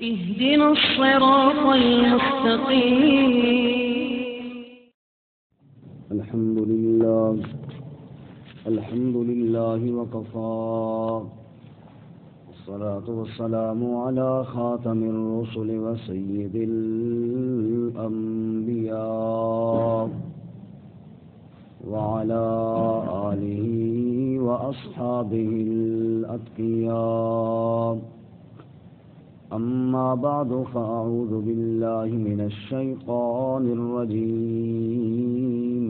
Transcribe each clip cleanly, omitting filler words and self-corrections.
اهدنا الصراط المستقيم. الحمد لله وكفى، والصلاة والسلام على خاتم الرسل وسيد الأنبياء وعلى آله وأصحابه الأتقياء. أما بعد، فأعوذ بالله من الشيطان الرجيم.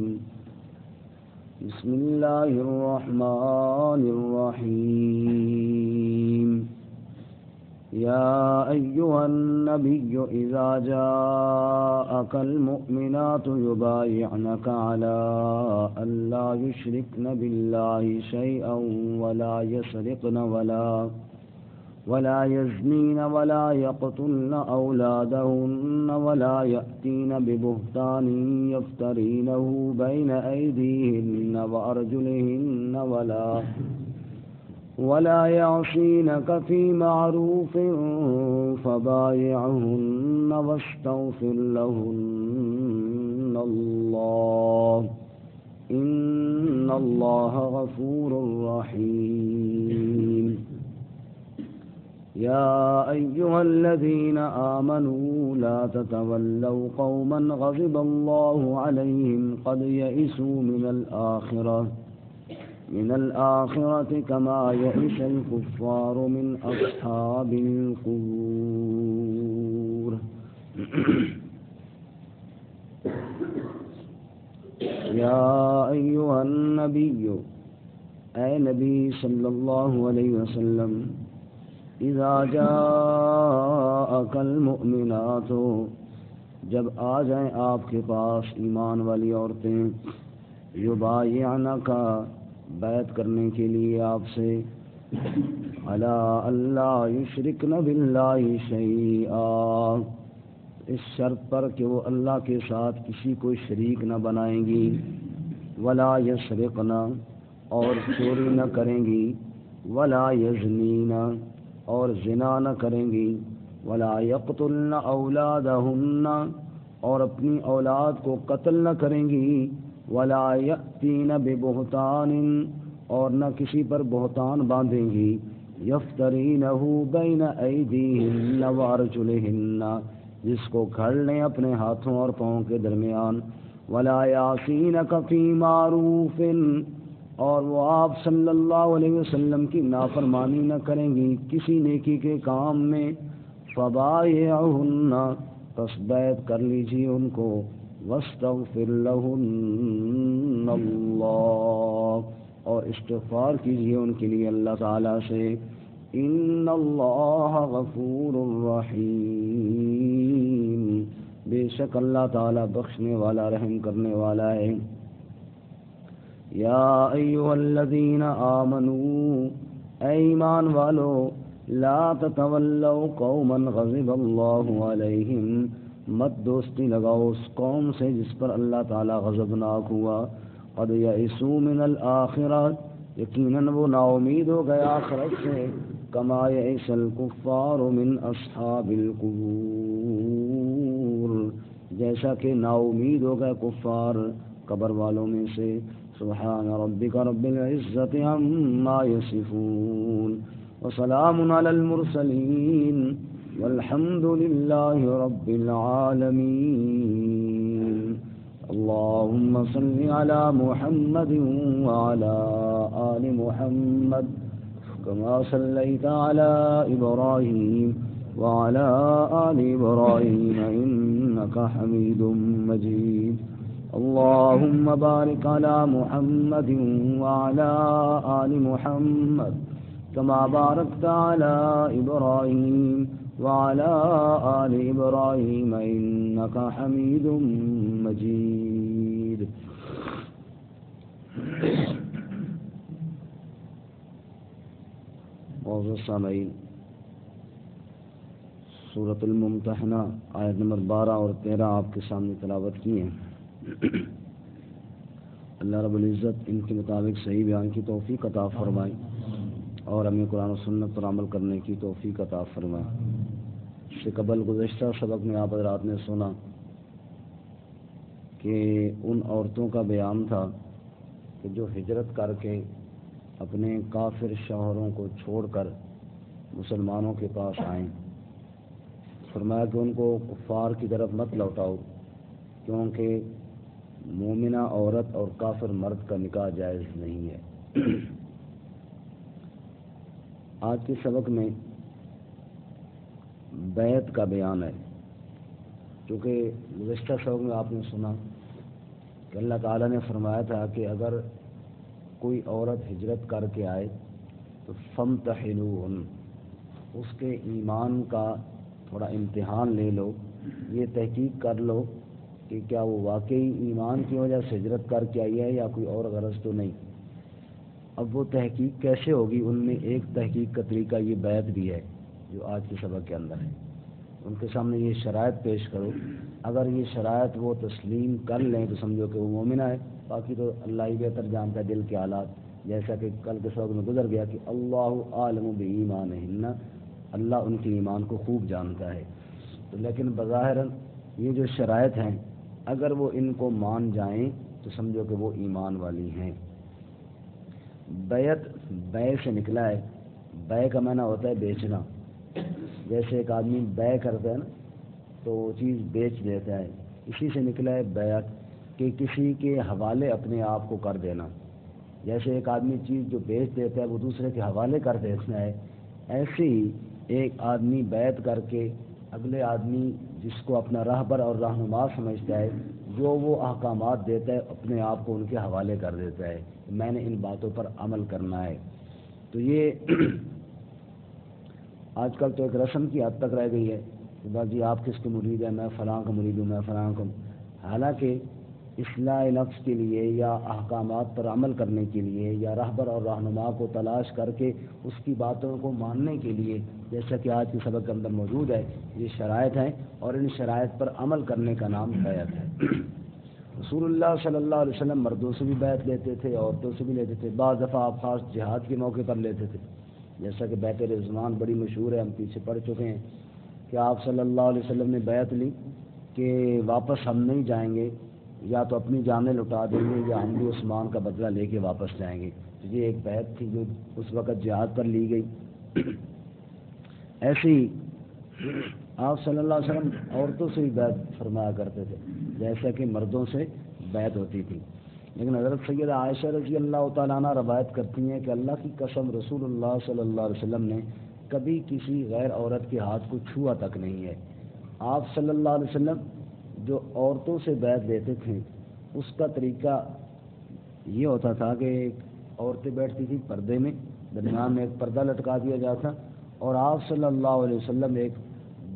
بسم الله الرحمن الرحيم. يا أيها النبي إذا جاءك المؤمنات يبايعنك على أن لا يشركن بالله شيئا ولا يسرقن ولا يزنين ولا يقتلن أولادهن ولا يأتين ببهتان يفترينه بين أيديهن وأرجلهن ولا يعصينك في معروف فبايعهن واستغفر لهن الله إن الله غفور رحيم. يا أيها الذين آمنوا لا تتولوا قوما غضب الله عليهم قد يئسوا من الآخرة كما يئس الكفار من أصحاب القبور. يا أيها النبي، اے نبی صلی اللہ علیہ وسلم، اذا جاءك المؤمنات، جب آ جائیں آپ کے پاس ایمان والی عورتیں، یبایعنک، بیعت کرنے کے لیے آپ سے، علی اللہ یشرکن باللہ شیئا، اس شرط پر کہ وہ اللہ کے ساتھ کسی کو شریک نہ بنائیں گی، ولا یسرقن، اور چوری نہ کریں گی، ولا یزنین، اور زنا نہ کریں گی، ولا یقتلن اولادہن، اور اپنی اولاد کو قتل نہ کریں گی، ولا یأتین ببہتان، اور نہ کسی پر بہتان باندھیں گی، یفترینہ بین ایدیہن وارجلہن، جس کو گھڑ لیں اپنے ہاتھوں اور پاؤں کے درمیان، ولا یعصینک فی معروف، اور وہ آپ صلی اللہ علیہ وسلم کی نافرمانی نہ کریں گی کسی نیکی کے کام میں، فبایعہن، پس بیعت کر لیجیے ان کو، واستغفر لہن اللہ، اور استغفار کیجیے ان کے لیے اللہ تعالیٰ سے، ان اللہ غفور رحیم، بے شک اللہ تعالیٰ بخشنے والا رحم کرنے والا ہے۔ یا ایھا الذین آمنوا، اے ایمان والو، لا تتولوا قوما غضب اللہ علیہم، مت دوستی لگاؤ اس قوم سے جس پر اللہ تعالیٰ غضبناک ہوا، قد یئسوا من الآخرہ، یقیناً وہ نا امید ہو گیا آخرت سے، کما یئس الکفار من اصحاب القبور، جیسا کہ نا امید ہو گئے کفار قبر والوں میں سے۔ سبحان ربک رب العزت عما یصفون، وسلام علی المرسلین، والحمد للہ رب العالمین۔ اللہم صل علی محمد وعلی آل محمد کما صلیت علی ابراہیم وعلی آل ابراہیم انک حمید مجید۔ اللہم بارک علی محمد وعلی آل محمد کما بارکت علی ابراہیم وعلی آل ابراہیم انک حمید مجید۔ معزز سامعین، سورۃ الممتحنہ آیت نمبر 12 اور 13 آپ کے سامنے تلاوت کی ہیں۔ اللہ رب العزت ان کے مطابق صحیح بیان کی توفیق عطا فرمائے اور ہمیں قرآن و سنت پر عمل کرنے کی توفیق عطا فرمائے۔ اس سے قبل گزشتہ سبق میں آپ حضرات نے سنا کہ ان عورتوں کا بیان تھا کہ جو ہجرت کر کے اپنے کافر شوہروں کو چھوڑ کر مسلمانوں کے پاس آئیں. فرمایا کہ ان کو کفار کی طرف مت لوٹاؤ، کیونکہ مومنہ عورت اور کافر مرد کا نکاح جائز نہیں ہے. آج کے سبق میں بیعت کا بیان ہے، کیونکہ گزشتہ سبق میں آپ نے سنا کہ اللہ تعالیٰ نے فرمایا تھا کہ اگر کوئی عورت ہجرت کر کے آئے تو فامتحنوہن، اس کے ایمان کا تھوڑا امتحان لے لو، یہ تحقیق کر لو کہ کیا وہ واقعی ایمان کی وجہ سے ہجرت کر کے آئی ہے یا کوئی اور غرض تو نہیں. اب وہ تحقیق کیسے ہوگی؟ ان میں ایک تحقیق کا طریقہ یہ بیعت بھی ہے جو آج کے سبق کے اندر ہے. ان کے سامنے یہ شرائط پیش کرو، اگر یہ شرائط وہ تسلیم کر لیں تو سمجھو کہ وہ مومنہ ہے. باقی تو اللہ ہی بہتر جانتا ہے دل کے حالات، جیسا کہ کل کے سبق میں گزر گیا کہ اللہ عالم بایمانہن، اللہ ان کے ایمان کو خوب جانتا ہے. تو لیکن بظاہر یہ جو شرائط ہیں اگر وہ ان کو مان جائیں تو سمجھو کہ وہ ایمان والی ہیں. بیعت بے سے نکلا ہے. بے کا معنی ہوتا ہے بیچنا. جیسے ایک آدمی بے کرتا ہے نا تو وہ چیز بیچ دیتا ہے، اسی سے نکلا ہے بیعت، کہ کسی کے حوالے اپنے آپ کو کر دینا. جیسے ایک آدمی چیز جو بیچ دیتا ہے وہ دوسرے کے حوالے کر دیتا ہے، ایسے ہی ایک آدمی بیعت کر کے اگلے آدمی جس کو اپنا راہبر اور رہنما سمجھتا ہے، جو وہ احکامات دیتا ہے اپنے آپ کو ان کے حوالے کر دیتا ہے، میں نے ان باتوں پر عمل کرنا ہے. تو یہ آج کل تو ایک رسم کی حد تک رہ گئی ہے کہ بس جی آپ کس کے مرید ہیں، میں فلاں کا مرید ہوں، میں فلاں کا. حالانکہ اصلاح نفس کے لیے یا احکامات پر عمل کرنے کے لیے یا رہبر اور رہنما کو تلاش کر کے اس کی باتوں کو ماننے کے لیے، جیسا کہ آج کے سبق کے اندر موجود ہے، یہ شرائط ہیں اور ان شرائط پر عمل کرنے کا نام بیعت ہے. رسول اللہ صلی اللہ علیہ وسلم مردوں سے بھی بیعت لیتے تھے، عورتوں سے بھی لیتے تھے. بعض دفعہ آپ خاص جہاد کے موقع پر لیتے تھے، جیسا کہ بیعت رضوان بڑی مشہور ہے، ہم پیچھے پڑھ چکے ہیں کہ آپ صلی اللہ علیہ وسلم نے بیعت لی کہ واپس ہم نہیں جائیں گے، یا تو اپنی جانیں لٹا دیں گے یا ہم بھی عثمان کا بدلہ لے کے واپس جائیں گے. تو یہ ایک بیعت تھی جو اس وقت جہاد پر لی گئی. ایسے ہی آپ صلی اللہ علیہ وسلم عورتوں سے بھی بیعت فرمایا کرتے تھے جیسا کہ مردوں سے بیعت ہوتی تھی. لیکن حضرت سیدہ عائشہ رضی اللہ تعالیٰ عنہ روایت کرتی ہیں کہ اللہ کی قسم رسول اللہ صلی اللہ علیہ وسلم نے کبھی کسی غیر عورت کے ہاتھ کو چھوا تک نہیں ہے. آپ صلی اللہ علیہ وسلم جو عورتوں سے بیعت لیتے تھے اس کا طریقہ یہ ہوتا تھا کہ عورتیں بیٹھتی تھی پردے میں، درمیان میں ایک پردہ لٹکا دیا جاتا اور آپ صلی اللہ علیہ وسلم ایک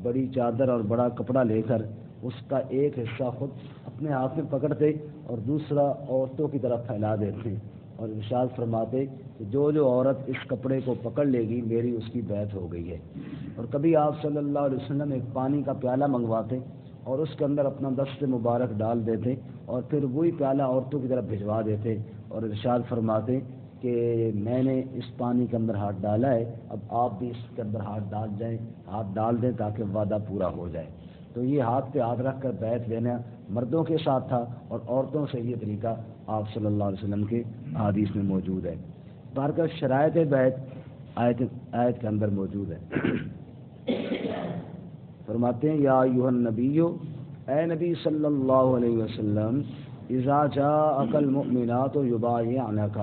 بڑی چادر اور بڑا کپڑا لے کر اس کا ایک حصہ خود اپنے ہاتھ میں پکڑتے اور دوسرا عورتوں کی طرف پھیلا دیتے اور ارشاد فرماتے کہ جو عورت اس کپڑے کو پکڑ لے گی میری اس کی بیعت ہو گئی ہے. اور کبھی آپ صلی اللہ علیہ وسلم ایک پانی کا پیالہ منگواتے اور اس کے اندر اپنا دست مبارک ڈال دیتے اور پھر وہی پیالہ عورتوں کی طرف بھجوا دیتے اور ارشاد فرماتے کہ میں نے اس پانی کے اندر ہاتھ ڈالا ہے، اب آپ بھی اس کے اندر ہاتھ ڈال دیں تاکہ وعدہ پورا ہو جائے. تو یہ ہاتھ پہ ہاتھ رکھ کر بیعت لینا مردوں کے ساتھ تھا اور عورتوں سے یہ طریقہ آپ صلی اللہ علیہ وسلم کے احادیث میں موجود ہے. بارکہ شرائط بیعت آیت کے اندر موجود ہے. فرماتے ہیں یا ایھا النبی، اے نبی صلی اللہ علیہ وسلم، اذا جاءک المؤمنات یبایعنک،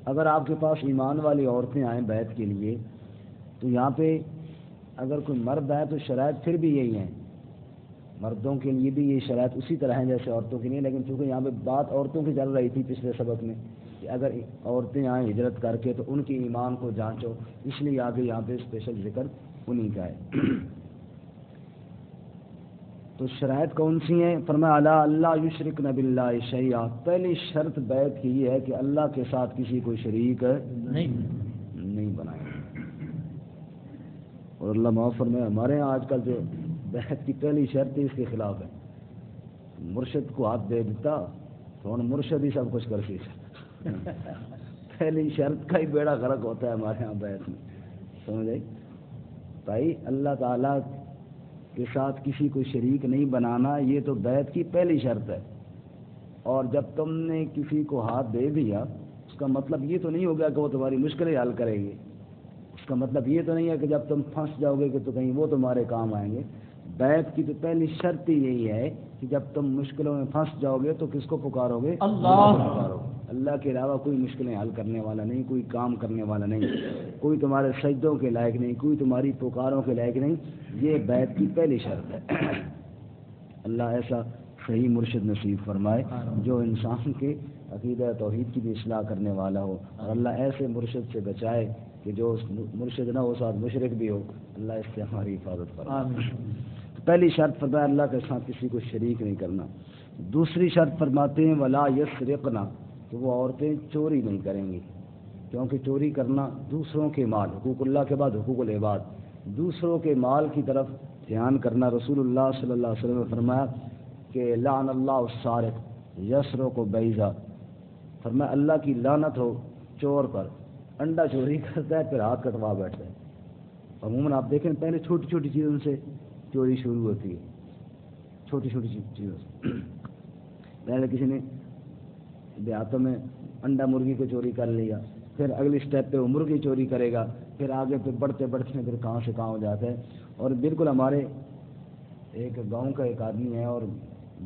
اگر آپ کے پاس ایمان والی عورتیں آئیں بیعت کے لیے تو یہاں پہ اگر کوئی مرد آئے تو شرائط پھر بھی یہی ہیں. مردوں کے لیے بھی یہ شرائط اسی طرح ہیں جیسے عورتوں کے لیے، لیکن چونکہ یہاں پہ بات عورتوں کی چل رہی تھی پچھلے سبق میں کہ اگر عورتیں آئیں ہجرت کر کے تو ان کے ایمان کو جانچو، اس لیے آگے یہاں پہ اسپیشل ذکر انہی کا ہے. تو شرائط کون سی ہیں؟ فرمایا الا اللہ یشرکن باللہ شیئا، پہلی شرط بیعت کی یہ ہے کہ اللہ کے ساتھ کسی کو شریک نہیں بنائے. اور اللہ معاف فرمائے ہمارے یہاں آج کل جو بیعت کی پہلی شرط ہے اس کے خلاف ہے. مرشد کو ہاتھ دے دیتا تو مرشد ہی سب کچھ کر سی. پہلی شرط کا ہی بیڑا غرق ہوتا ہے ہمارے یہاں بیعت میں، سمجھ آئی؟ بھائی اللہ تعالیٰ کے ساتھ کسی کو شریک نہیں بنانا، یہ تو بیعت کی پہلی شرط ہے۔ اور جب تم نے کسی کو ہاتھ دے دیا، اس کا مطلب یہ تو نہیں ہو گیا کہ وہ تمہاری مشکلیں حل کرے گی، اس کا مطلب یہ تو نہیں ہے کہ جب تم پھنس جاؤ گے کہ تو کہیں وہ تمہارے کام آئیں گے۔ بیعت کی تو پہلی شرط ہی یہی ہے کہ جب تم مشکلوں میں پھنس جاؤ گے تو کس کو پکارو گے؟ اللہ کو پکارو گے۔ اللہ کے علاوہ کوئی مشکلیں حل کرنے والا نہیں، کوئی کام کرنے والا نہیں، کوئی تمہارے سجدوں کے لائق نہیں، کوئی تمہاری پکاروں کے لائق نہیں۔ یہ بیعت کی پہلی شرط ہے۔ اللہ ایسا صحیح مرشد نصیب فرمائے جو انسان کے عقیدہ توحید کی بھی اصلاح کرنے والا ہو، اور اللہ ایسے مرشد سے بچائے کہ جو مرشد نہ ہو ساتھ مشرک بھی ہو۔ اللہ اس سے ہماری حفاظت فرمائے۔ پہلی شرط فرمایا اللہ کے ساتھ کسی کو شریک نہیں کرنا۔ دوسری شرط فرماتے ہیں ولا یسرقنا، کہ وہ عورتیں چوری نہیں کریں گی، کیونکہ چوری کرنا دوسروں کے مال، حقوق اللہ کے بعد حقوق العباد، دوسروں کے مال کی طرف دھیان کرنا۔ رسول اللہ صلی اللہ علیہ وسلم نے فرمایا کہ لعن اللہ السارق یسرق بیضا، فرمایا اللہ کی لعنت ہو چور پر، انڈا چوری کرتا ہے پھر ہاتھ کٹوا بیٹھتا ہے۔ عموماً آپ دیکھیں پہلے چھوٹی چھوٹی چیزوں سے چوری شروع ہوتی ہے، چھوٹی چھوٹی چیزوں سے۔ پہلے کسی نے دیہاتوں میں انڈا مرغی کو چوری کر لیا، پھر اگلی سٹیپ پہ وہ مرغی چوری کرے گا، پھر آگے پہ بڑھتے بڑھتے پھر کہاں سے کہاں ہو جاتا ہے۔ اور بالکل ہمارے ایک گاؤں کا ایک آدمی ہے، اور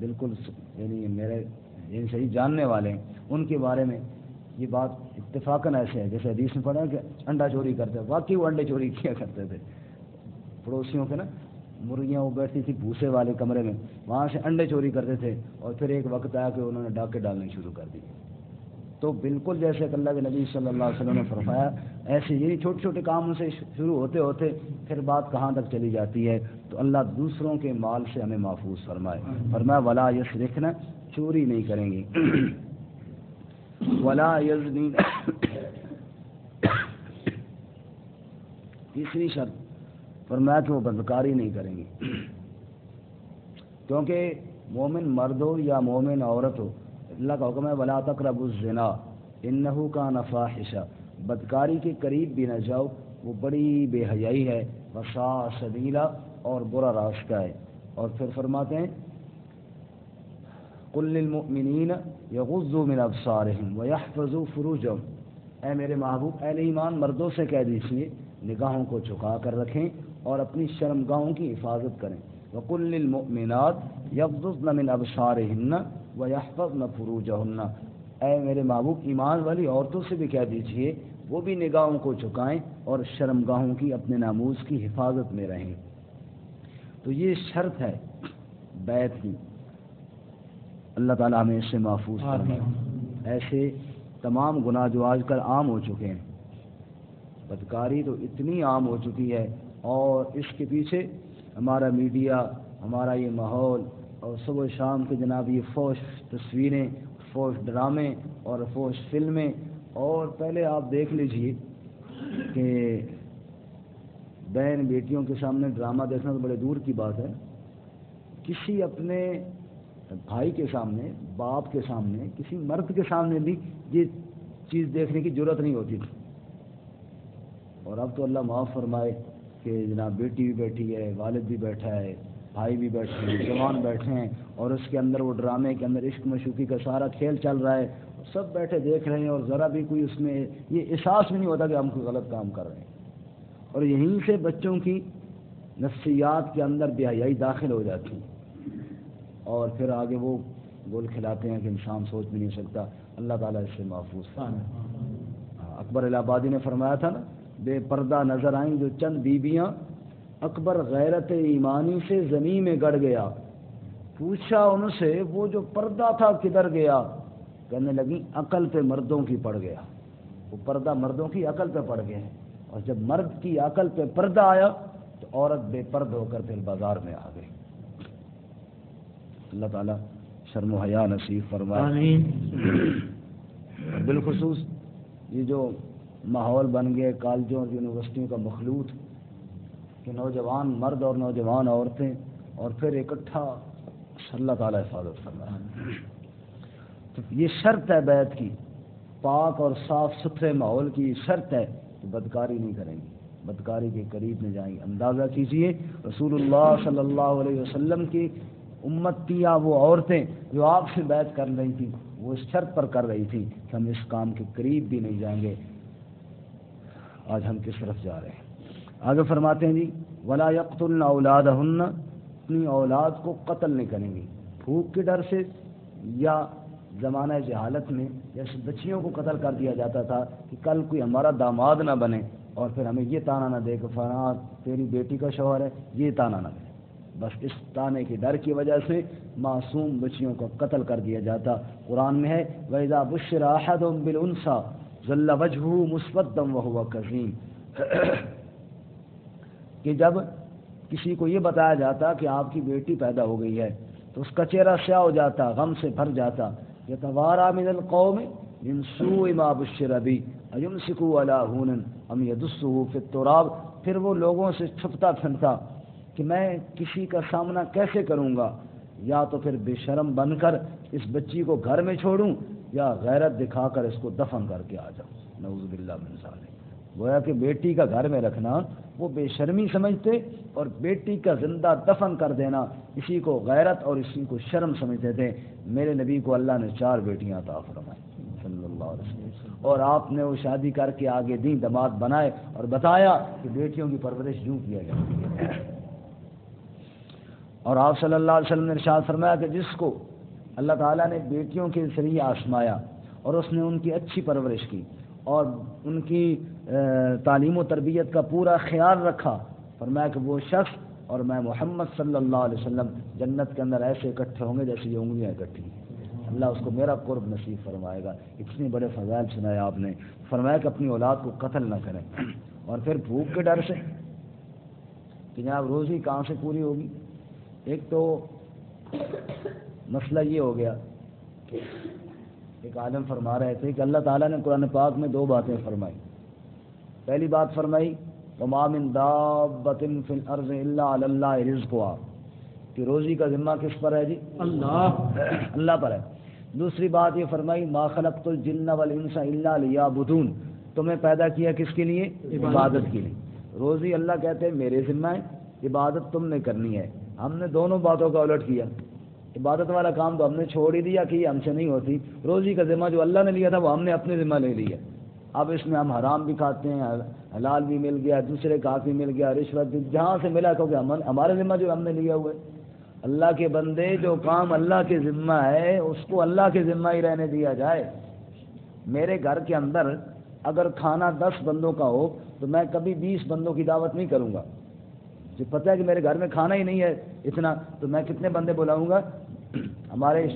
بالکل یعنی میرے یعنی صحیح جاننے والے ہیں، ان کے بارے میں یہ بات اتفاقاً ایسے ہے جیسے حدیث میں پڑھا ہے کہ انڈا چوری کرتے ہیں، واقعی وہ انڈے چوری کیا کرتے تھے۔ پڑوسیوں کے نا مرغیاں وہ بیٹھتی تھی بھوسے والے کمرے میں، وہاں سے انڈے چوری کرتے تھے، اور پھر ایک وقت آیا کہ انہوں نے ڈاکے ڈالنے شروع کر دیے۔ تو بالکل جیسے کہ اللہ کے نبی صلی اللہ علیہ وسلم نے فرمایا، ایسے یہی چھوٹے چھوٹے کاموں سے شروع ہوتے ہوتے پھر بات کہاں تک چلی جاتی ہے۔ تو اللہ دوسروں کے مال سے ہمیں محفوظ فرمائے۔ فرمایا ولا یسرقنا، چوری نہیں کریں گی، ولا یزنین۔ تیسری شرط فرمایا کہ وہ بدکاری نہیں کریں گی، کیونکہ مومن مرد ہو یا مومن عورت ہو، اللہ کا حکم ہے ولا تقربوا الزنا انہ کان فاحشہ، بدکاری کے قریب بھی نہ جاؤ، وہ بڑی بے حیائی ہے، وساء سبیلا، اور برا راستہ ہے۔ اور پھر فرماتے ہیں قل للمؤمنین یغضوا من ابصارہم ویحفظوا فروجہم، اے میرے محبوب اہل ایمان مردوں سے کہہ دیجیے نگاہوں کو جھکا کر رکھیں اور اپنی شرمگاہوں کی حفاظت کریں۔ وقل للمؤمنات یغضضن من ابصارہن ویحفظن فروجہن، اے میرے محبوب ایمان والی عورتوں سے بھی کہہ دیجیے وہ بھی نگاہوں کو جھکائیں اور شرمگاہوں کی اپنے ناموز کی حفاظت میں رہیں۔ تو یہ شرط ہے بیعت کی، اللہ تعالیٰ ہمیں اس سے محفوظ فرمائے۔ ایسے تمام گناہ جو آج کل عام ہو چکے ہیں، بدکاری تو اتنی عام ہو چکی ہے، اور اس کے پیچھے ہمارا میڈیا، ہمارا یہ ماحول، اور صبح شام کے جناب یہ فوش تصویریں، فوش ڈرامے اور فوش فلمیں۔ اور پہلے آپ دیکھ لیجئے کہ بہن بیٹیوں کے سامنے ڈرامہ دیکھنا تو بڑے دور کی بات ہے، کسی اپنے بھائی کے سامنے، باپ کے سامنے، کسی مرد کے سامنے بھی یہ چیز دیکھنے کی جرت نہیں ہوتی تھی۔ اور اب تو اللہ معاف فرمائے کہ جناب بیٹی بھی بیٹھی ہے، والد بھی بیٹھا ہے، بھائی بھی بیٹھے ہیں، جوان بیٹھے ہیں، اور اس کے اندر وہ ڈرامے کے اندر عشق مشوقی کا سارا کھیل چل رہا ہے، سب بیٹھے دیکھ رہے ہیں، اور ذرا بھی کوئی اس میں یہ احساس بھی نہیں ہوتا کہ ہم کوئی غلط کام کر رہے ہیں۔ اور یہیں سے بچوں کی نفسیات کے اندر بے حیائی داخل ہو جاتی ہے، اور پھر آگے وہ گول کھلاتے ہیں کہ انسان سوچ بھی نہیں سکتا۔ اللہ تعالیٰ اس سے محفوظ فرمائے۔ اکبر الہ آبادی نے فرمایا تھا نا، بے پردہ نظر آئیں جو چند بیویاں، اکبر غیرت ایمانی سے زمین میں گڑ گیا، پوچھا ان سے وہ جو پردہ تھا کدھر گیا، کہنے لگی عقل پہ مردوں کی پڑ گیا۔ وہ پردہ مردوں کی عقل پہ پڑ گئے ہیں، اور جب مرد کی عقل پہ پردہ آیا تو عورت بے پرد ہو کر پھر بازار میں آ گئی۔ اللہ تعالیٰ شرم و حیا نصیب فرمائے۔ آمین۔ بالخصوص یہ جو ماحول بن گئے کالجوں اور یونیورسٹیوں کا مخلوط، کہ نوجوان مرد اور نوجوان عورتیں اور پھر اکٹھا، اللہ تعالیٰ حفاظت فرمائے۔ تو یہ شرط ہے بیعت کی، پاک اور صاف ستھرے ماحول کی شرط ہے کہ بدکاری نہیں کریں گے۔ بدکاری کے قریب نہ جائیں گے۔ اندازہ کیجئے رسول اللہ صلی اللہ علیہ وسلم کی امت کی یا وہ عورتیں جو آپ سے بیعت کر رہی تھیں وہ اس شرط پر کر رہی تھیں کہ ہم اس کام کے قریب بھی نہیں جائیں گے۔ آج ہم کس طرف جا رہے ہیں؟ آگے فرماتے ہیں جی ولا یقتلن اولادہن، اپنی اولاد کو قتل نہیں کریں گی بھوک کے ڈر سے، یا زمانہ جہالت میں جیسے بچیوں کو قتل کر دیا جاتا تھا کہ کل کوئی ہمارا داماد نہ بنے اور پھر ہمیں یہ تانا نہ دے کہ فلاں تیری بیٹی کا شوہر ہے، یہ تانا نہ دے۔ بس اس تانے کے ڈر کی وجہ سے معصوم بچیوں کو قتل کر دیا جاتا۔ قرآن میں ہے وَإِذَا بُشِّرَ أَحَدٌ بِالْأُنثىٰ ظَلَّ وَجْهُهُ مُسْوَدًّا وَهُوَ كَظِيمٌ، کہ جب کسی کو یہ بتایا جاتا کہ آپ کی بیٹی پیدا ہو گئی ہے تو اس کا چہرہ سیاہ ہو جاتا، غم سے بھر جاتا۔ يَتَوَارَىٰ مِنَ الْقَوْمِ مِن سُوءِ مَا بُشِّرَ بِهِ أَيُمْسِكُهُ عَلَىٰ هُونٍ أَمْ يَدُسُّهُ فِي التُّرَابِ، پھر وہ لوگوں سے چھپتا پھرتا کہ میں کسی کا سامنا کیسے کروں گا، یا تو پھر بے شرم بن کر اس بچی کو گھر میں چھوڑوں یا غیرت دکھا کر اس کو دفن کر کے آ جاؤں۔ نعوذ باللہ من ذالک۔ گویا کہ بیٹی کا گھر میں رکھنا وہ بے شرمی سمجھتے اور بیٹی کا زندہ دفن کر دینا اسی کو غیرت اور اسی کو شرم سمجھتے تھے۔ میرے نبی کو اللہ نے 4 بیٹیاں عطا فرمائیں صلی اللہ علیہ وسلم، اور آپ نے وہ شادی کر کے آگے دیں داماد بنائے اور بتایا کہ بیٹیوں کی پرورش یوں کیا جاتی ہے۔ اور آپ صلی اللہ علیہ وسلم نے ارشاد فرمایا کہ جس کو اللہ تعالیٰ نے بیٹیوں کے ذریعے آزمایا اور اس نے ان کی اچھی پرورش کی اور ان کی تعلیم و تربیت کا پورا خیال رکھا، فرمایا کہ وہ شخص اور میں محمد صلی اللہ علیہ وسلم جنت کے اندر ایسے اکٹھے ہوں گے جیسے یہ انگلیاں اکٹھی ہیں۔ اللہ اس کو میرا قرب نصیب فرمائے گا۔ اتنے بڑے فضائل سنائے آپ نے۔ فرمایا کہ اپنی اولاد کو قتل نہ کریں، اور پھر بھوک کے ڈر سے کہ جناب روزی کہاں سے پوری ہوگی۔ ایک تو مسئلہ یہ ہو گیا کہ ایک عالم فرما رہے تھے کہ اللہ تعالیٰ نے قرآن پاک میں 2 باتیں فرمائی۔ پہلی بات فرمائی وَمَا مِن دَابَّةٍ فِي الْأَرْضِ إِلَّا عَلَى اللَّهِ رِزْقُهَا، کہ روزی کا ذمہ کس پر ہے جی؟ اللہ پر ہے۔ دوسری بات یہ فرمائی مَا خَلَقْتُ الْجِنَّ وَالْإِنسَ إِلَّا لِيَعْبُدُونِ، تمہیں پیدا کیا کس کے لیے؟ عبادت کے لیے۔ روزی اللہ کہتے ہیں میرے ذمہ ہے، عبادت تم نے کرنی ہے۔ ہم نے دونوں باتوں کا الٹ کیا، عبادت والا کام تو ہم نے چھوڑ ہی دیا کہ یہ ہم سے نہیں ہوتی، روزی کا ذمہ جو اللہ نے لیا تھا وہ ہم نے اپنے ذمہ لے لیا۔ اب اس میں ہم حرام بھی کھاتے ہیں، حلال بھی مل گیا، دوسرے کا بھی مل گیا، رشوت بھی جہاں سے ملا کیونکہ ہمارے ذمہ جو ہم نے لیا ہوا ہے۔ اللہ کے بندے جو کام اللہ کے ذمہ ہے اس کو اللہ کے ذمہ ہی رہنے دیا جائے۔ میرے گھر کے اندر اگر کھانا 10 بندوں کا ہو تو میں کبھی 20 بندوں کی دعوت نہیں کروں گا۔ جو پتہ ہے کہ میرے گھر میں کھانا ہی نہیں ہے اتنا تو میں کتنے بندے بلاؤں گا؟ ہمارے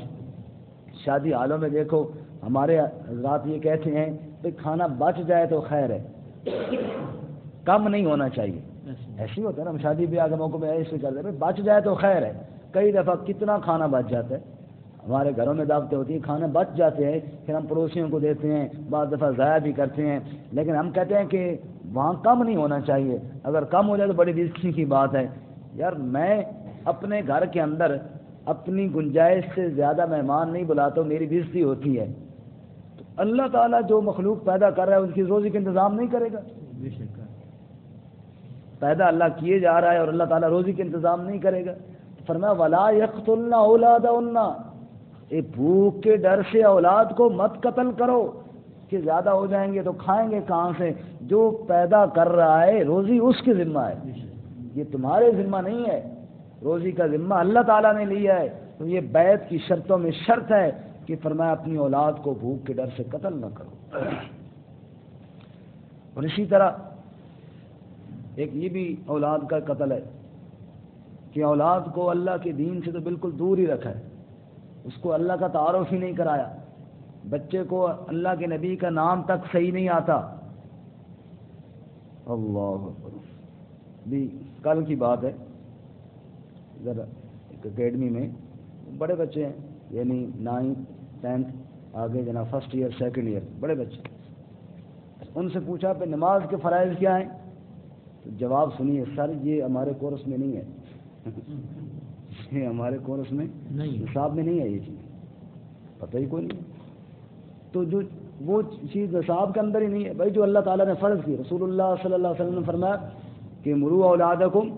شادی حالوں میں دیکھو ہمارے حضرات یہ کہتے ہیں کہ کھانا بچ جائے تو خیر ہے، کم نہیں ہونا چاہیے۔ ایسے ہی ہوتا ہے نا، ہم شادی بیاہ کے موقع میں ایسے کرتے ہیں بچ جائے تو خیر ہے۔ کئی دفعہ کتنا کھانا بچ جاتا ہے، ہمارے گھروں میں دعوتیں ہوتی ہیں کھانے بچ جاتے ہیں، پھر ہم پڑوسیوں کو دیتے ہیں، بعض دفعہ ضائع بھی کرتے ہیں، لیکن ہم کہتے ہیں کہ وہاں کم نہیں ہونا چاہیے، اگر کم ہو جائے تو بڑی بےزتی کی بات ہے۔ یار میں اپنے گھر کے اندر اپنی گنجائش سے زیادہ مہمان نہیں بلاتا ہوں، میری بےزتی ہوتی ہے، تو اللہ تعالیٰ جو مخلوق پیدا کر رہا ہے اس کی روزی کا انتظام نہیں کرے گا؟ پیدا اللہ کیے جا رہا ہے اور اللہ تعالیٰ روزی کا انتظام نہیں کرے گا۔ فرمایا وَلَا يَقْتُلْنَ أَوْلَادَهُنَّ، اے بھوک کے ڈر سے اولاد کو مت قتل کرو کہ زیادہ ہو جائیں گے تو کھائیں گے کہاں سے۔ جو پیدا کر رہا ہے روزی اس کے ذمہ ہے، یہ تمہارے ذمہ نہیں ہے۔ روزی کا ذمہ اللہ تعالیٰ نے لیا ہے، تو یہ بیعت کی شرطوں میں شرط ہے کہ فرمایا اپنی اولاد کو بھوک کے ڈر سے قتل نہ کرو۔ اور اسی طرح ایک یہ بھی اولاد کا قتل ہے کہ اولاد کو اللہ کے دین سے تو بالکل دور ہی رکھا ہے، اس کو اللہ کا تعارف ہی نہیں کرایا، بچے کو اللہ کے نبی کا نام تک صحیح نہیں آتا۔ اللہ اکبر۔ بھی کل کی بات ہے، ذرا ایک اکیڈمی میں بڑے بچے ہیں، یعنی 9th 10th آگے جناب 1st ایئر 2nd ایئر بڑے بچے، ان سے پوچھا پہ نماز کے فرائض کیا ہیں؟ تو جواب سنیے، سر یہ ہمارے کورس میں نہیں ہے، یہ ہمارے کورس میں حساب میں نہیں ہے، یہ چیز پتہ ہی کوئی نہیں۔ تو جو وہ چیز نصاب کے اندر ہی نہیں ہے بھائی جو اللہ تعالیٰ نے فرض کی. رسول اللہ صلی اللہ علیہ وسلم نے فرمایا کہ مروا اولادکم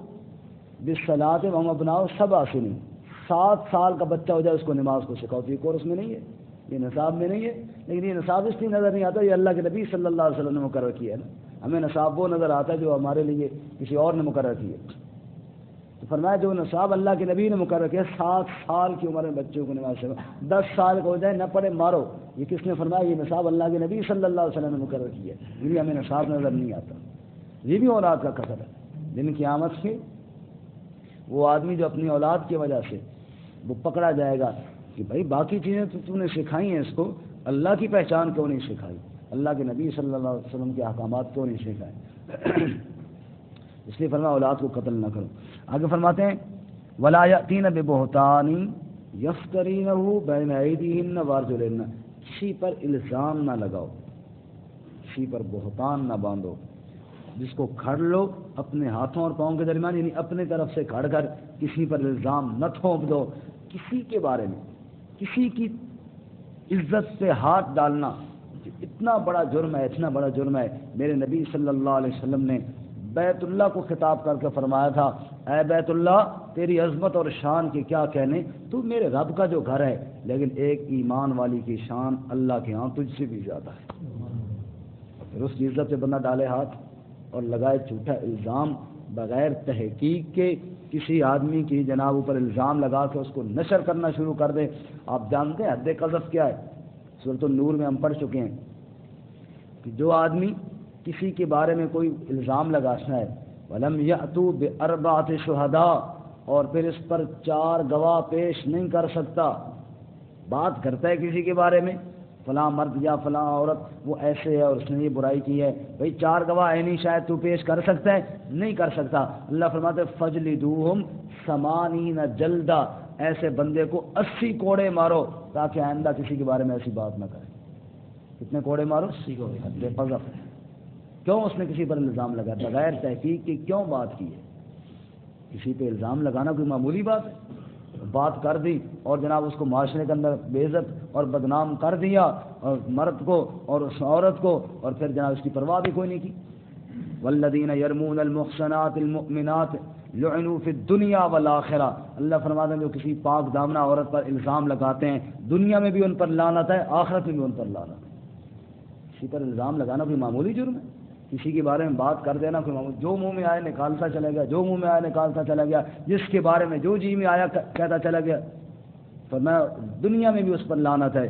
بالصلاۃ وهم ابناء 7 سنین، 7 سال کا بچہ ہو جائے اس کو نماز کو سکھاؤ. تو یہ کورس میں نہیں ہے، یہ نصاب میں نہیں ہے. لیکن یہ نصاب اس لیے نظر نہیں آتا، یہ اللہ کے نبی صلی اللہ علیہ وسلم نے مقرر کیا ہے نا. ہمیں نصاب وہ نظر آتا ہے جو ہمارے لیے کسی اور نے مقرر کیا. تو فرمایا جو نصاب اللہ کے نبی نے مقرر کیا 7 سال کی عمر میں بچوں کو نماز سکھاؤ. 10 سال کا ہو جائے نہ پڑھے مارو. یہ کس نے فرمایا؟ یہ نصاب اللہ کے نبی صلی اللہ علیہ وسلم نے مقرر کیا ہے. یہ ہمیں نصاب نظر نہیں آتا. یہ بھی اولاد کا قصر ہے. دن قیامت سے وہ آدمی جو اپنی اولاد کی وجہ سے وہ پکڑا جائے گا کہ بھائی باقی چیزیں تو نے سکھائی ہیں، اس کو اللہ کی پہچان کیوں نہیں سکھائی، اللہ کے نبی صلی اللہ علیہ وسلم کے احکامات کیوں نہیں سکھائے. اس لیے فرمایا اولاد کو قتل نہ کرو. آگے فرماتے ہیں ولا یاتین ببہتان یفترینہ بین ایدیہن وارجلہن، کسی پر الزام نہ لگاؤ، کسی پر بہتان نہ باندھو، جس کو کھڑ لو اپنے ہاتھوں اور پاؤں کے درمیان، یعنی اپنے طرف سے کھڑ کر کسی پر الزام نہ تھوپ دو. کسی کے بارے میں کسی کی عزت پہ ہاتھ ڈالنا اتنا بڑا جرم ہے، اتنا بڑا جرم ہے. میرے نبی صلی اللہ علیہ وسلم نے بیت اللہ کو خطاب کر کے فرمایا تھا اے بیت اللہ تیری عظمت اور شان کے کیا کہنے، تو میرے رب کا جو گھر ہے، لیکن ایک ایمان والی کی شان اللہ کے ہاں تجھ سے بھی زیادہ ہے. پھر اس کی عزت پہ بندہ ڈالے ہاتھ اور لگائے جھوٹا الزام بغیر تحقیق کے، کسی آدمی کی جناب اوپر الزام لگا کے اس کو نشر کرنا شروع کر دے. آپ جانتے ہیں حد قذف کیا ہے؟ سورۃ النور میں ہم پڑھ چکے ہیں کہ جو آدمی کسی کے بارے میں کوئی الزام لگاتا ہے وَلَمْ يَأْتُوا بِأَرْبَعَةِ شُهَدَاءَ، اور پھر اس پر 4 گواہ پیش نہیں کر سکتا، بات کرتا ہے کسی کے بارے میں فلاں مرد یا فلاں عورت وہ ایسے ہے اور اس نے یہ برائی کی ہے، بھئی 4 گواہ ہے نہیں شاید تو پیش کر سکتا ہے، نہیں کر سکتا. اللہ فرماتے فَجْلِدُوهُمْ 80 جلدہ، ایسے بندے کو 80 کوڑے مارو تاکہ آئندہ کسی کے بارے میں ایسی بات نہ کرے. کتنے کوڑے مارو؟ 80 کوڑے. حد قذف. کیوں اس نے کسی پر الزام لگایا؟ بغیر تحقیق کی کیوں بات کی ہے؟ کسی پہ الزام لگانا کوئی معمولی بات ہے؟ بات کر دی اور جناب اس کو معاشرے کے اندر بے عزت اور بدنام کر دیا، اور مرد کو اور اس عورت کو، اور پھر جناب اس کی پرواہ بھی کوئی نہیں کی. والذین یرمون المحصنات المؤمنات لعنوا فی الدنیا والآخرہ، اللہ فرماتے ہیں جو کسی پاک دامنہ عورت پر الزام لگاتے ہیں دنیا میں بھی ان پر لعنت ہے، آخرت میں بھی ان پر لعنت ہے. کسی پر الزام لگانا کوئی معمولی جرم ہے؟ کسی کے بارے میں بات کر دینا کوئی معمولی، جو منہ میں آئے نکالتا چلا گیا، جو منہ میں آیا نکالتا چلا گیا، جس کے بارے میں جو جی میں آیا کہتا چلا گیا. فرمایا دنیا میں بھی اس پر لعنت ہے،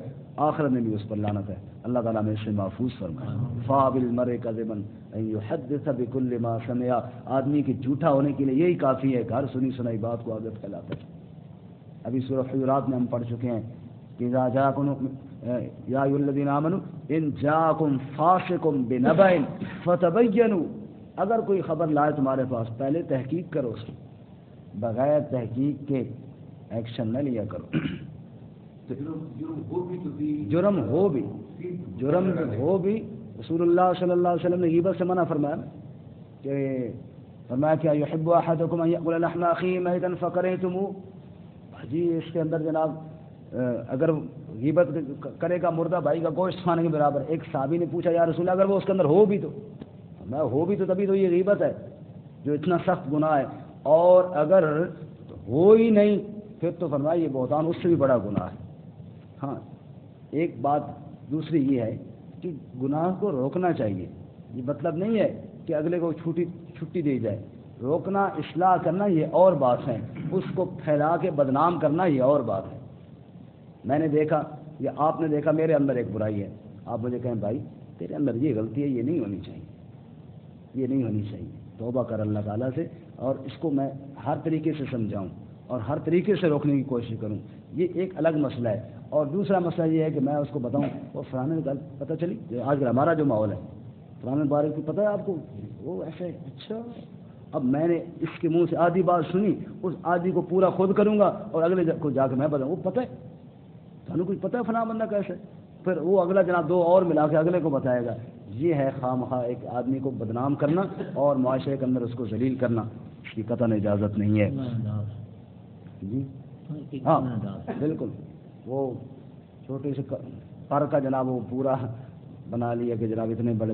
آخرت میں بھی اس پر لعنت ہے. اللہ تعالیٰ نے اس سے محفوظ فرمایا. فَبِالْمَرْءِ كَذِبًا أَن يُحَدِّثَ بِكُلِّ مَا سَمِعَ، آدمی کے جھوٹا ہونے کے لیے یہی کافی ہے، گھر سنی سنائی بات کو آگے پھیلاتا ہے. ابھی سورہ حجرات میں ہم پڑھ چکے ہیں کہ اذا جاءكم یا ایھا الذین آمنوا ان جاءکم فاسق بنبأ فتبینوا، اگر کوئی خبر لائے تمہارے پاس پہلے تحقیق کرو، اس کی بغیر تحقیق کے ایکشن نہ لیا کرو. جرم ہو بھی رسول اللہ صلی اللہ علیہ وسلم نے غیبت سے منع فرمایا کہ فرمایا کہ یحب احدکم ان یاکل لحم اخیہ میتا فکرہتموہ. جی اس کے اندر جناب اگر غیبت کرے گا مردہ بھائی کا گوشت کھانے کے برابر. ایک صحابی نے پوچھا یا رسول اللہ اگر وہ اس کے اندر ہو بھی تو، میں ہو بھی تو تبھی تو یہ غیبت ہے جو اتنا سخت گناہ ہے، اور اگر ہو ہی نہیں پھر تو فرمایا یہ بہتان اس سے بھی بڑا گناہ ہے. ہاں ایک بات دوسری یہ ہے کہ گناہ کو روکنا چاہیے. یہ مطلب نہیں ہے کہ اگلے کو چھٹی دی جائے. روکنا اصلاح کرنا یہ اور بات ہے، اس کو پھیلا کے بدنام کرنا یہ اور بات ہے. میں نے دیکھا یا آپ نے دیکھا میرے اندر ایک برائی ہے، آپ مجھے کہیں بھائی تیرے اندر یہ غلطی ہے، یہ نہیں ہونی چاہیے، یہ نہیں ہونی چاہیے. توبہ کر اللہ تعالیٰ سے اور اس کو میں ہر طریقے سے سمجھاؤں اور ہر طریقے سے روکنے کی کوشش کروں. یہ ایک الگ مسئلہ ہے. اور دوسرا مسئلہ یہ ہے کہ میں اس کو بتاؤں وہ فلانے گل پتہ چلی آج کل ہمارا جو ماحول ہے فلانے بارے کی پتہ ہے آپ کو وہ ایسے. اچھا اب میں نے اس کے منہ سے آدھی بات سنی، اس آدھی کو پورا خود کروں گا اور اگلے کو جا کے میں بتاؤں وہ پتہ ہے تمہیں کچھ پتہ ہے فلاں بندہ کیسے، پھر وہ اگلا جناب 2 اور ملا کے اگلے کو بتائے گا. یہ ہے خواہ ایک آدمی کو بدنام کرنا اور معاشرے کے اندر اس کو ذلیل کرنا، اس کی قطعاً اجازت نہیں ہے. جی ہاں بالکل. وہ چھوٹے سے پر کا جناب وہ پورا بنا لیا کہ جناب اتنے بڑے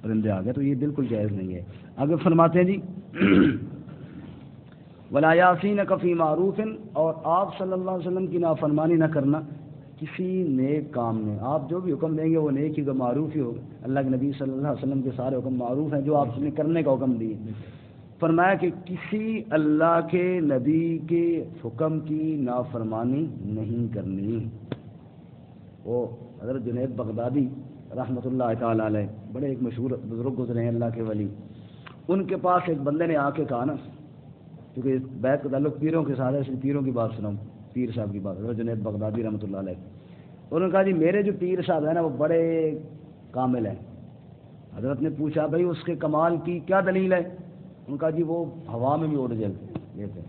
پرندے آ گئے، تو یہ بالکل جائز نہیں ہے۔ آگے فرماتے ہیں جی وَلَا يَعْصِينَكَ فِي مَعْرُوفٍ، اور آپ صلی اللہ علیہ وسلم کی نافرمانی نہ کرنا کسی نیک کام میں۔ آپ جو بھی حکم دیں گے وہ نیک ہی کا معروف ہی ہوگا۔ اللہ کے نبی صلی اللہ علیہ وسلم کے سارے حکم معروف ہیں جو آپ نے کرنے کا حکم دیے۔ فرمایا کہ کسی اللہ کے نبی کے حکم کی نافرمانی نہیں کرنی۔ وہ حضرت جنید بغدادی رحمۃ اللہ تعالی علیہ بڑے ایک مشہور بزرگ گزرے ہیں اللہ کے ولی، ان کے پاس ایک بندے نے آ کے کہا نا، کیونکہ بیت کا تعلق پیروں کے ساتھ ہے، اس لیے پیروں کی بات سناؤں، پیر صاحب کی بات، حضرت جنید بغدادی رحمۃ اللہ علیہ۔ انہوں نے کہا جی میرے جو پیر صاحب ہیں نا وہ بڑے کامل ہیں۔ حضرت نے پوچھا بھائی اس کے کمال کی کیا دلیل ہے؟ ان کا جی وہ ہوا میں بھی اڑ جاتے تھے۔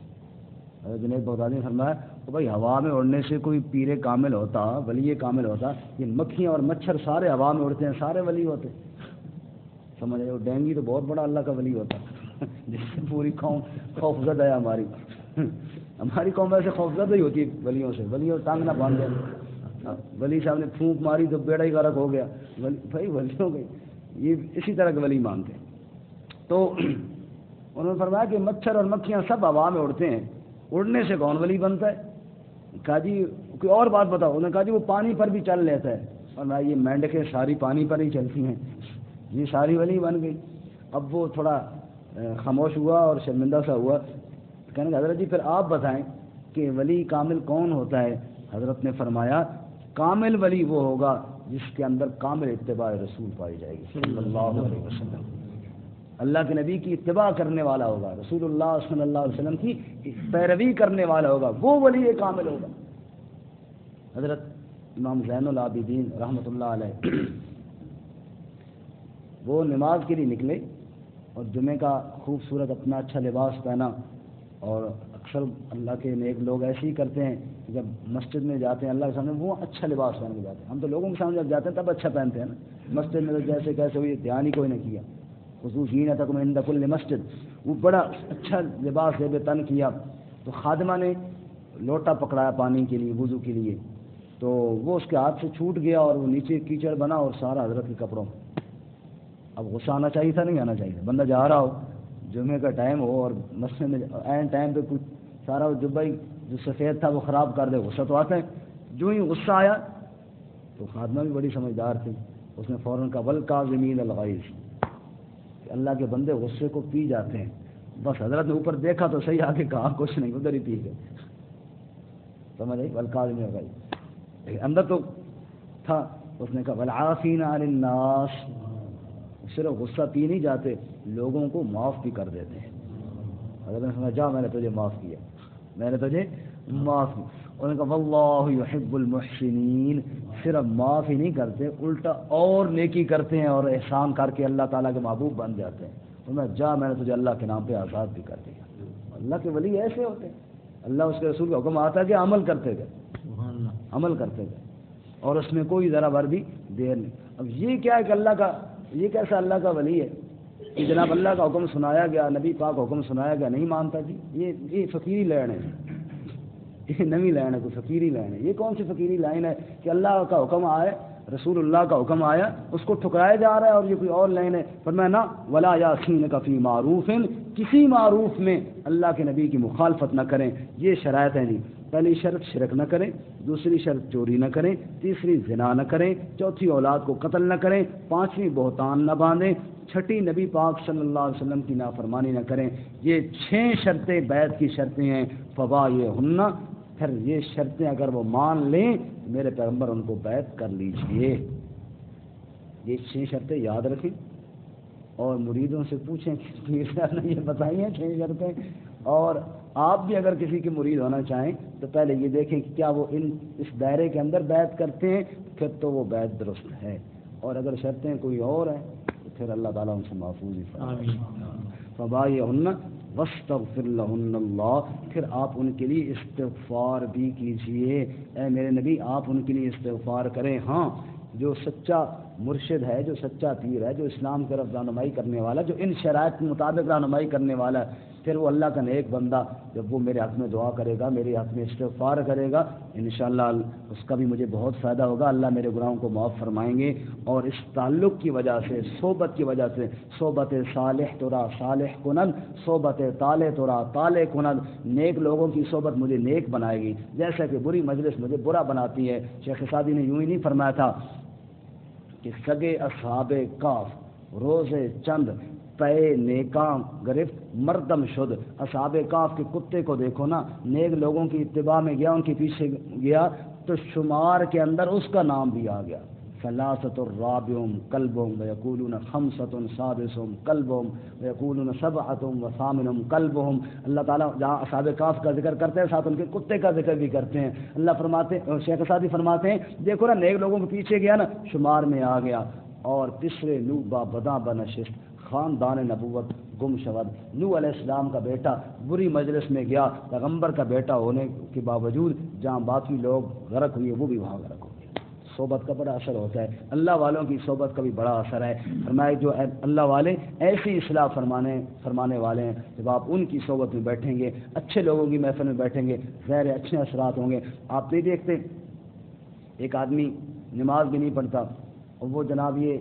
حضرت جنید بغدادی نے فرمایا کہ بھائی ہوا میں اڑنے سے کوئی پیر کامل ہوتا، ولی کامل ہوتا؟ یہ مکھیاں اور مچھر سارے ہوا میں اڑتے ہیں، سارے ولی ہوتے؟ سمجھ رہے ہو؟ ڈینگی تو بہت بڑا اللہ کا ولی ہوتا جس سے پوری قوم خوفزدہ ہے ہماری قوم ایسے خوفزدہ ہی ہوتی ہے ولیوں سے، ولیوں ٹانگ نہ باندھ دیا، ولی صاحب نے پھونک ماری تو بیڑا ہی غرق ہو گیا، بھائی ولیوں کے یہ اسی طرح کے ولی مانتے ہیں۔ تو انہوں نے فرمایا کہ مچھر اور مکھیاں سب ہوا میں اڑتے ہیں، اڑنے سے کون ولی بنتا ہے؟ کہا جی کوئی اور بات بتاؤ۔ انہوں نے کہا جی وہ پانی پر بھی چل لیتا ہے، اور میں یہ مینڈکیں ساری پانی پر ہی چلتی ہیں، یہ ساری ولی بن گئی۔ اب وہ تھوڑا خاموش ہوا اور شرمندہ سا ہوا، کہنے کہ حضرت جی پھر آپ بتائیں کہ ولی کامل کون ہوتا ہے؟ حضرت نے فرمایا کامل ولی وہ ہوگا جس کے اندر کامل اتباع رسول پائی جائے گی صلی اللہ علیہ وسلم، اللہ کے نبی کی اتباع کرنے والا ہوگا، رسول اللہ صلی اللہ علیہ وسلم کی پیروی کرنے والا ہوگا، وہ ولی کامل ہوگا۔ حضرت امام زین العابدین رحمۃ اللہ علیہ وہ نماز کے لیے نکلے اور جمعے کا خوبصورت اپنا اچھا لباس پہنا، اور اکثر اللہ کے نیک لوگ ایسے ہی کرتے ہیں کہ جب مسجد میں جاتے ہیں اللہ کے سامنے وہ اچھا لباس پہن کے جاتے ہیں۔ ہم تو لوگوں کے سامنے جب جاتے ہیں تب اچھا پہنتے ہیں نا، مسجد میں تو جیسے کیسے ہوئی دھیان ہی کوئی نے کیا، خصوصیتکم عند کل مسجد، وہ بڑا اچھا لباس زیب تن کیا۔ تو خادمہ نے لوٹا پکڑایا پانی کے لیے، وضو کے لیے، تو وہ اس کے ہاتھ سے چھوٹ گیا اور وہ نیچے کیچڑ بنا اور سارا حضرت کے کپڑوں میں۔ اب غصہ آنا چاہیے تھا نہیں آنا چاہیے تھا؟ بندہ جا رہا ہو، جمعے کا ٹائم ہو اور مسجد میں عین ٹائم پہ کچھ سارا جبہ جو سفید تھا وہ خراب کر دے، غصہ تو آتا ہے۔ جو ہی غصہ آیا تو خادمہ بھی بڑی سمجھدار تھی، اس نے فوراً کہا والکاظمین الغیظ، کہ اللہ کے بندے غصے کو پی جاتے ہیں۔ بس حضرت نے اوپر دیکھا تو صحیح، آگے کہا کچھ نہیں، ادھر ہی پی گئے، سمجھ آئی؟ والکاظمین الغیظ، اندر تو تھا، اس نے کہا والعافین عن الناس، صرف غصہ پی نہیں جاتے، لوگوں کو معاف بھی کر دیتے ہیں۔ حضرت نے سمجھا جا میں نے تجھے معاف کیا، میں نے تجھے معاف کیا۔ انہوں نے کہا واللہ یحب المحسنین، صرف معاف ہی نہیں کرتے، الٹا اور نیکی کرتے ہیں اور احسان کر کے اللہ تعالیٰ کے محبوب بن جاتے ہیں۔ تو میں جا میں نے تجھے اللہ کے نام پہ آزاد بھی کر دیا۔ اللہ کے ولی ایسے ہوتے ہیں، اللہ اس کے رسول کا حکم آتا کہ عمل کرتے گئے، عمل کرتے گئے، اور اس میں کوئی ذرا بھر بھی دیر نہیں۔ اب یہ کیا ہے کہ اللہ کا، یہ کیسا اللہ کا ولی ہے کہ جناب اللہ کا حکم سنایا گیا، نبی پاک کا حکم سنایا گیا نہیں مانتا؟ جی یہ فقیری لائن ہے، یہ نئی لائن ہے، کوئی فقیری لائن ہے۔ یہ کون سی فقیری لائن ہے کہ اللہ کا حکم آئے، رسول اللہ کا حکم آیا، اس کو ٹھکرایا جا رہا ہے، اور یہ کوئی اور لائن ہے؟ فرمایا نا ولا یاسینک فی معروف، کسی معروف میں اللہ کے نبی کی مخالفت نہ کریں۔ یہ شرائط ہیں جی، پہلی شرط شرک نہ کریں، دوسری شرط چوری نہ کریں، تیسری زنا نہ کریں، چوتھی اولاد کو قتل نہ کریں، پانچویں بہتان نہ باندھیں، چھٹی نبی پاک صلی اللہ علیہ وسلم کی نافرمانی نہ کریں۔ یہ 6 شرطیں بیعت کی شرطیں ہیں، فوا یہ ہننا، پھر یہ شرطیں اگر وہ مان لیں میرے پیغمبر ان کو بیعت کر لیجئے۔ یہ 6 شرطیں یاد رکھیں اور مریدوں سے پوچھیں کہ پیر صاحب نے یہ بتائی ہیں 6 شرطیں، اور آپ بھی اگر کسی کے مرید ہونا چاہیں تو پہلے یہ دیکھیں کہ کیا وہ اس دائرے کے اندر بیعت کرتے ہیں، پھر تو وہ بیعت درست ہے، اور اگر شرطیں کوئی اور ہیں تو پھر اللہ تعالیٰ ان سے محفوظ ہی فرمائے۔ فبایعہن واستغفر لہن اللہ، پھر آپ ان کے لیے استغفار بھی کیجئے۔ اے میرے نبی آپ ان کے لیے استغفار کریں۔ ہاں جو سچا مرشد ہے، جو سچا پیر ہے، جو اسلام کی طرف رہنمائی کرنے والا، جو ان شرائط کے مطابق رہنمائی کرنے والا ہے، پھر وہ اللہ کا نیک بندہ جب وہ میرے حق میں دعا کرے گا، میرے حق میں استغفار کرے گا، انشاءاللہ اس کا بھی مجھے بہت فائدہ ہوگا، اللہ میرے گناہوں کو معاف فرمائیں گے۔ اور اس تعلق کی وجہ سے، صحبت کی وجہ سے، صحبت صالح ترا صالح کند، صحبت طالع ترا طالع کند، نیک لوگوں کی صحبت مجھے نیک بنائے گی، جیسا کہ بری مجلس مجھے برا بناتی ہے۔ شیخ سعدی نے یوں ہی نہیں فرمایا تھا کہ سگے اصحاب کاف روز چند پے نیکاں گرفت مردم شد۔ اصحاب کاف کے کتے کو دیکھو نا، نیک لوگوں کی اتباع میں گیا، ان کے پیچھے گیا تو شمار کے اندر اس کا نام بھی آ گیا۔ ثلاثۃ رابعهم قلبهم ويقولون خمسۃ سادسهم قلبهم ويقولون سبعۃ وثامنهم قلبهم۔ اللہ تعالیٰ جہاں اصحاب کاف کا ذکر کرتے ہیں، ساتھ ان کے کتے کا ذکر بھی کرتے ہیں۔ اللہ فرماتے ہیں، شیخ سعدی فرماتے ہیں، دیکھو نا نیک لوگوں کے پیچھے گیا نا، شمار میں آ گیا۔ اور تیسرے نو با بدا بنشست خاندان نبوت گم شود۔ نوح علیہ السلام کا بیٹا بری مجلس میں گیا، پیغمبر کا بیٹا ہونے کے باوجود جہاں باقی لوگ غرق ہوئے وہ بھی وہاں غرق ہو گئے۔ صحبت کا بڑا اثر ہوتا ہے، اللہ والوں کی صحبت کا بھی بڑا اثر ہے۔ فرمائے جو اللہ والے ایسی اصلاح فرمانے والے ہیں، جب آپ ان کی صحبت میں بیٹھیں گے، اچھے لوگوں کی محفل میں بیٹھیں گے، ظاہر اچھے اثرات ہوں گے۔ آپ نہیں دیکھتے ایک آدمی نماز بھی نہیں پڑھتا اور وہ جناب یہ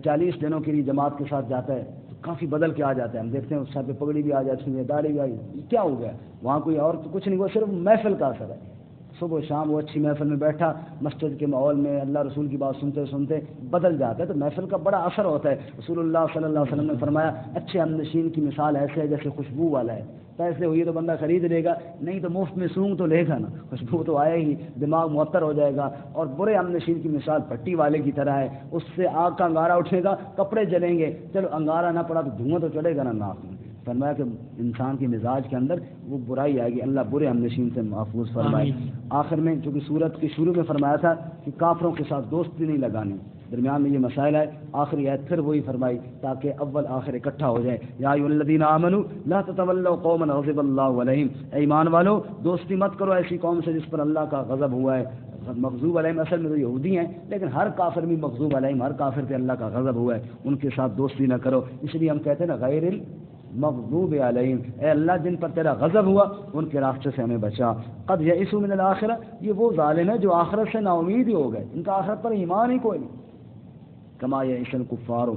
40 دنوں کے لیے جماعت کے ساتھ جاتا ہے تو کافی بدل کے آ جاتا ہے۔ ہم دیکھتے ہیں اس ساتھ پہ پگڑی بھی آ جاتی ہے، داڑھی بھی آئی، کیا ہو گیا وہاں؟ کوئی اور تو کچھ نہیں، وہ صرف محفل کا اثر ہے۔ صبح و شام وہ اچھی محفل میں بیٹھا، مسجد کے ماحول میں اللہ رسول کی بات سنتے سنتے بدل جاتا ہے، تو محفل کا بڑا اثر ہوتا ہے۔ رسول اللہ صلی اللہ علیہ وسلم نے فرمایا اچھے ہمنشین کی مثال ایسے ہے جیسے خوشبو والا ہے، پیسے ہوئی تو بندہ خرید لے گا، نہیں تو مفت میں سونگ تو لے گا نا، خوشبو تو آئے ہی، دماغ معطر ہو جائے گا۔ اور برے ہمنشین کی مثال پٹی والے کی طرح ہے، اس سے آگ کا انگارہ اٹھے گا، کپڑے جلیں گے، چلو انگارہ نہ پڑا تو دھواں تو چڑھے گا نا ناک میں۔ فرمایا کہ انسان کے مزاج کے اندر وہ برائی آئے گی، اللہ برے ہمنشین سے محفوظ فرمائے۔ آخر میں چونکہ سورت کے شروع میں فرمایا تھا کہ کافروں کے ساتھ دوستی نہیں لگانی، درمیان میں یہ مسائل ہے، آخری آیت پھر وہی فرمائی تاکہ اول آخر اکٹھا ہو جائے۔ یا ایھا الذین آمنوا لا تتولوا قوما غضب اللہ علیہم، اے ایمان والو دوستی مت کرو ایسی قوم سے جس پر اللہ کا غضب ہوا ہے۔ مغضوب علیہم اصل میں تو یہودی ہیں، لیکن ہر کافر بھی مغضوب علیہم، ہر کافر پہ اللہ کا غضب ہوا ہے، ان کے ساتھ دوستی نہ کرو۔ اس لیے ہم کہتے ہیں نا غیر مغضوب علیہم، اے اللہ جن پر تیرا غضب ہوا ان کے راستے سے ہمیں بچا۔ قد یئسوا من الآخرہ، یہ وہ ظالم ہے جو آخرت سے نا امید ہی ہو گئے، ان کا آخرت پر ایمان ہی کوئی نہیں۔ کما یئس الکفار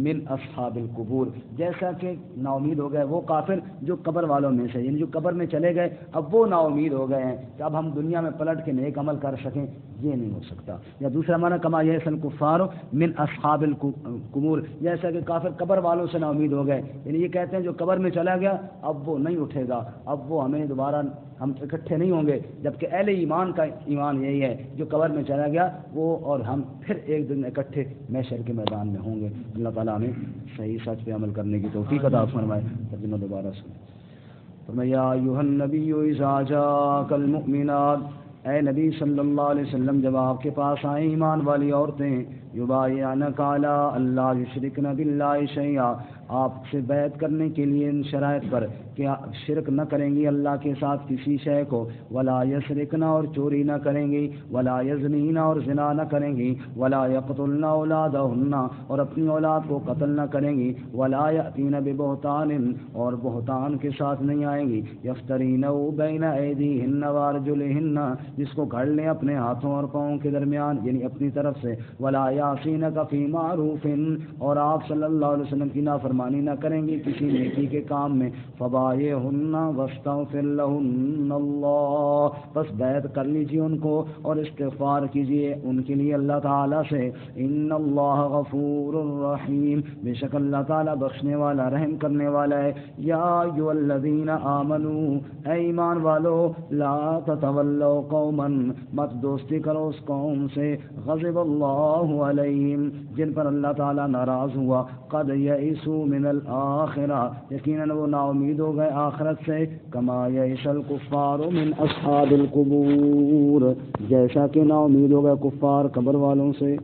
من اصحاب القبور، جیسا کہ نا امید ہو گئے وہ کافر جو قبر والوں میں سے، یعنی جو قبر میں چلے گئے اب وہ نا امید ہو گئے ہیں کہ اب ہم دنیا میں پلٹ کے نیک عمل کر سکیں، یہ نہیں ہو سکتا۔ یا دوسرا معنی کما یئس الکفار من اصحاب القبور، جیسا کہ کافر قبر والوں سے نا امید ہو گئے، یعنی یہ کہتے ہیں جو قبر میں چلا گیا اب وہ نہیں اٹھے گا، اب وہ ہمیں دوبارہ ہم اکٹھے نہیں ہوں گے، جبکہ اہل ایمان کا ایمان یہی ہے جو قبر میں چلا گیا وہ اور ہم پھر ایک دن اکٹھے محشر کے میدان میں ہوں گے۔ اللہ تعالیٰ ہمیں صحیح سچ پہ عمل کرنے کی توفیق عطا فرمائے۔ ترجمہ دوبارہ سنیں۔ فرمایا یا ایھا النبی اذا جاءک المؤمنات، اے نبی صلی اللہ علیہ وسلم جب آپ کے پاس آئیں ایمان والی عورتیں، یبایعنک علی اللہ یشرکن باللہ شیئا، آپ سے بیعت کرنے کے لیے ان شرائط پر کہ شرک نہ کریں گی اللہ کے ساتھ کسی شے کو، ولا یسرقن اور چوری نہ کریں گی، ولا یزنین اور زنا نہ کریں گی، ولا یقتلن اولادہن اور اپنی اولاد کو قتل نہ کریں گی، ولا یأتین ببہتان اور بہتان کے ساتھ نہیں آئیں گی، یفترینہ بین ایدیہن وارجلہن جس کو گھڑ لیں اپنے ہاتھوں اور پاؤں کے درمیان یعنی اپنی طرف سے، ولا یعصینک فی معروف اور آپ صلی اللہ علیہ وسلم کی نافرمانی نہ کریں گی کسی نیکی کے کام میں، فبایعہن واستغفر لہن اللہ، بس بیعت کر لیجیے ان کو اور استغفار کیجیے ان کے لیے اللہ تعالیٰ سے، ان اللہ غفور الرحیم، بے شک اللہ تعالیٰ بخشنے والا رحم کرنے والا ہے۔ یا ایھا الذین آمنوا، اے ایمان والو لا تتولوا قوما، مت دوستی کرو اس قوم سے، غضب اللہ علیہم جن پر اللہ تعالیٰ ناراض ہوا، قد یئسوا من الآخرہ یقیناً وہ نا امید ہو گئے آخرت سے، کما یئس الکفار من اصحاب القبور جیسا کہ نا امید ہو گئے کفار قبر والوں سے۔